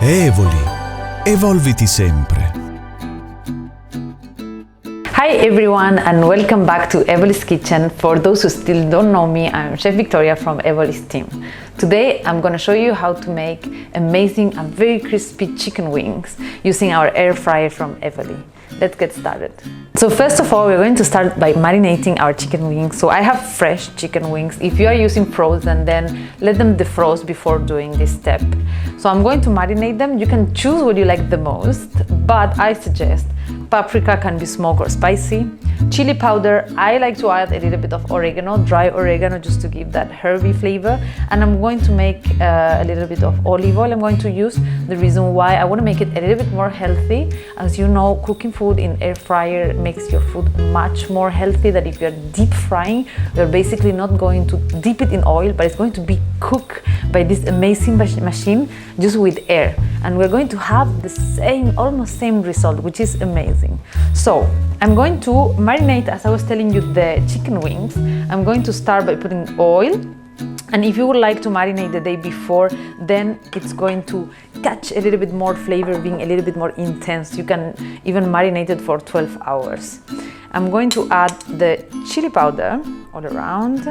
Evvoli, evolviti sempre. Hi everyone and welcome back to Evvoli's Kitchen. For those who still don't know me, I'm Chef Victoria from Evvoli's team. Today I'm going to show you how to make amazing and very crispy chicken wings using our air fryer from Evvoli. Let's get started. So first of all, we're going to start by marinating our chicken wings. So I have fresh chicken wings. If you are using frozen, then let them defrost before doing this step. So I'm going to marinate them. You can choose what you like the most, but I suggest paprika can be smoked or spicy. Chilli powder, I like to add a little bit of oregano, dry oregano, just to give that herby flavor. And I'm going to make a little bit of olive oil. I'm going to use. The reason why I want to make it a little bit more healthy. As you know, cooking food in air fryer makes your food much more healthy than if you're deep frying. You're basically not going to dip it in oil, but it's going to be cooked by this amazing machine just with air. And we're going to have the same, almost same result, which is amazing. So I'm going to marinate, as I was telling you, the chicken wings. I'm going to start by putting oil. And if you would like to marinate the day before, then it's going to catch a little bit more flavor, being a little bit more intense. You can even marinate it for 12 hours. I'm going to add the chili powder all around.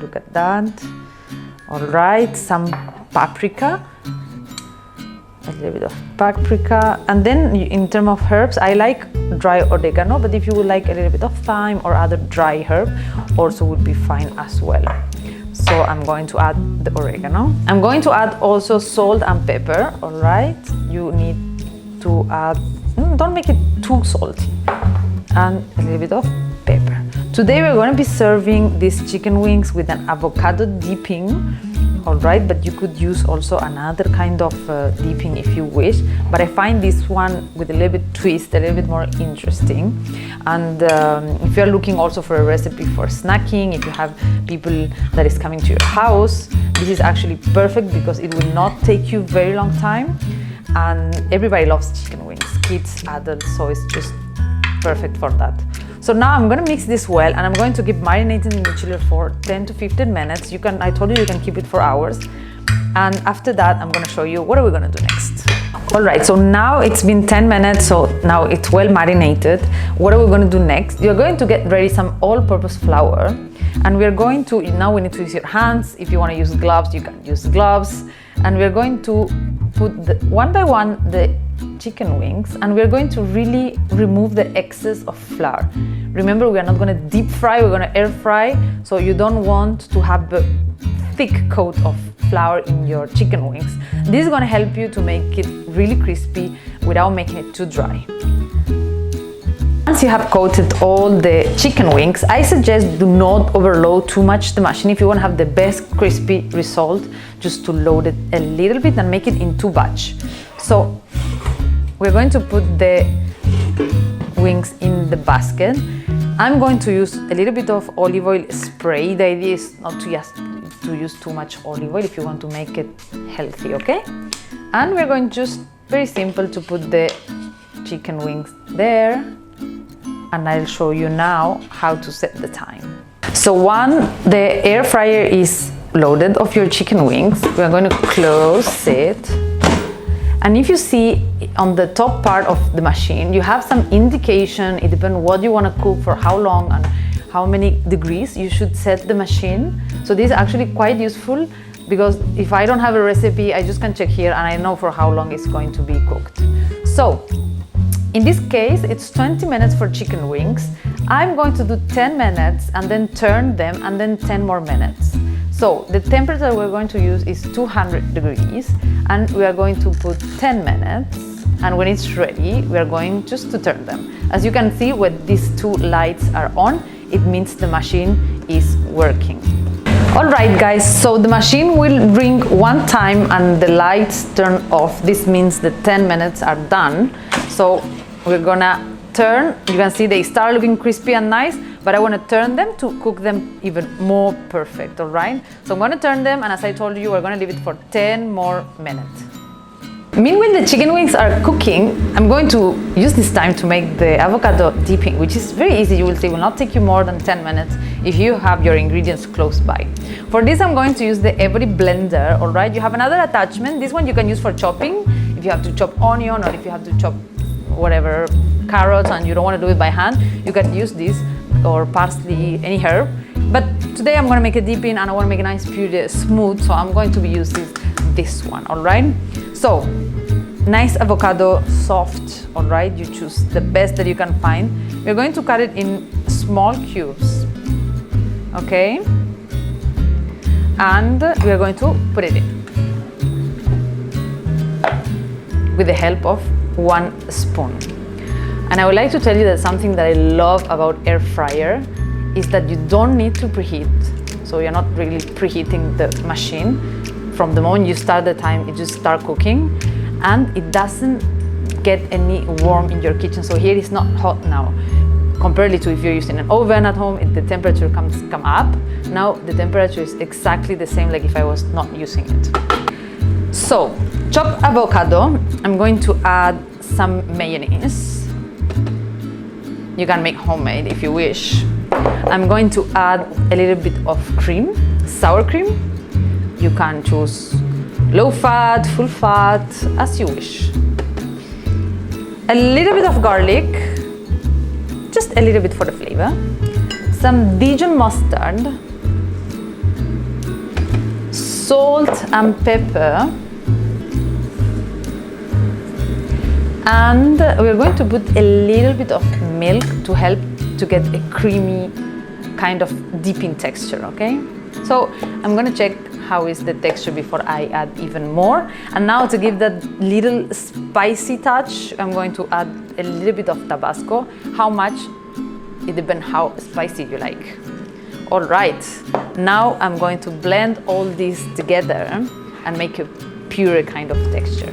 Look at that. All right, some paprika. A little bit of paprika. And then in terms of herbs, I like dry oregano, but if you would like a little bit of thyme or other dry herb, also would be fine as well. So I'm going to add the oregano. I'm going to add also salt and pepper, all right? You need to add, don't make it too salty, and a little bit of pepper. Today we're going to be serving these chicken wings with an avocado dipping, all right? But you could use also another kind of dipping if you wish. But I find this one with a little bit twist, a little bit more interesting. And if you're looking also for a recipe for snacking, if you have people that is coming to your house, this is actually perfect because it will not take you very long time. And everybody loves chicken wings, kids, adults, so it's just perfect for that. So now I'm going to mix this well, and I'm going to keep marinating in the chiller for 10 to 15 minutes. I told you can keep it for hours. And after that, I'm going to show you what are we going to do next. All right, so now it's been 10 minutes, so now it's well marinated. What are we going to do next? You're going to get ready some all-purpose flour, and we're going to, now we need to use your hands. If you want to use gloves, you can use gloves. And we're going to put one by one the chicken wings, and we're going to really remove the excess of flour. Remember, we are not going to deep fry, we're going to air fry, so you don't want to have the thick coat of flour in your chicken wings. This is going to help you to make it really crispy without making it too dry. Once you have coated all the chicken wings, I suggest do not overload too much the machine. If you want to have the best crispy result, just to load it a little bit and make it in two batch. So we're going to put the wings in the basket. I'm going to use a little bit of olive oil spray. The idea is not to use too much olive oil if you want to make it healthy, okay? And we're going just very simple to put the chicken wings there. And I'll show you now how to set the time. So the air fryer is loaded of your chicken wings, we're going to close it. And if you see on the top part of the machine, you have some indication. It depends what you want to cook, for how long and how many degrees you should set the machine. So this is actually quite useful, because if I don't have a recipe, I just can check here and I know for how long it's going to be cooked. So in this case, it's 20 minutes for chicken wings. I'm going to do 10 minutes and then turn them, and then 10 more minutes. So the temperature we're going to use is 200 degrees, and we are going to put 10 minutes. And when it's ready, we are going just to turn them. As you can see, when these two lights are on, it means the machine is working. All right, guys, so the machine will ring one time and the lights turn off. This means the 10 minutes are done. So we're gonna turn. You can see they start looking crispy and nice, but I want to turn them to cook them even more perfect, all right? So I'm going to turn them, and as I told you, we're going to leave it for 10 more minutes. Meanwhile, the chicken wings are cooking. I'm going to use this time to make the avocado dipping, which is very easy. You will see, it will not take you more than 10 minutes if you have your ingredients close by. For this, I'm going to use the Evvoli blender, all right? You have another attachment. This one you can use for chopping. If you have to chop onion or if you have to chop whatever, carrots, and you don't want to do it by hand, you can use this, or parsley, any herb. But today I'm going to make a dipping and I want to make a nice puree smooth, so I'm going to be using this one, all right? So, nice avocado, soft, all right? You choose the best that you can find. We're going to cut it in small cubes, okay? And we're going to put it in with the help of 1 spoon. And I would like to tell you that something that I love about air fryer is that you don't need to preheat. So you're not really preheating the machine. From the moment you start the time, it just starts cooking, and it doesn't get any warm in your kitchen. So here it's not hot now. Comparatively to if you're using an oven at home, the temperature come up. Now the temperature is exactly the same like if I was not using it. So, chopped avocado, I'm going to add some mayonnaise. You can make homemade if you wish. I'm going to add a little bit of cream, sour cream. You can choose low fat, full fat, as you wish. A little bit of garlic, just a little bit for the flavor. Some Dijon mustard, salt and pepper. And we're going to put a little bit of milk to help to get a creamy kind of dipping texture, okay? So I'm gonna check how is the texture before I add even more. And now to give that little spicy touch, I'm going to add a little bit of Tabasco. How much? It depends how spicy you like. All right, now I'm going to blend all this together and make a pure kind of texture.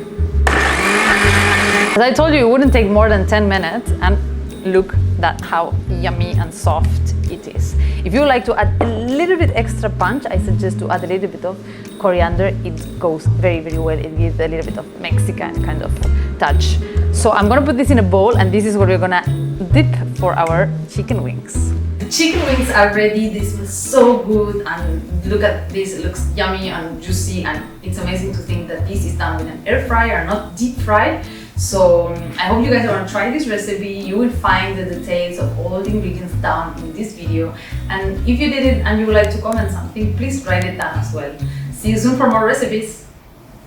As I told you, it wouldn't take more than 10 minutes, and look at how yummy and soft it is. If you like to add a little bit extra punch, I suggest to add a little bit of coriander. It goes very, very well. It gives a little bit of Mexican kind of touch. So I'm gonna put this in a bowl, and this is what we're gonna dip for our chicken wings. The chicken wings are ready. They smell so good, and look at this, it looks yummy and juicy, and it's amazing to think that this is done with an air fryer, not deep fried. So I hope you guys are gonna try this recipe. You will find the details of all the ingredients down in this video. And if you did it and you would like to comment something, please write it down as well. See you soon for more recipes.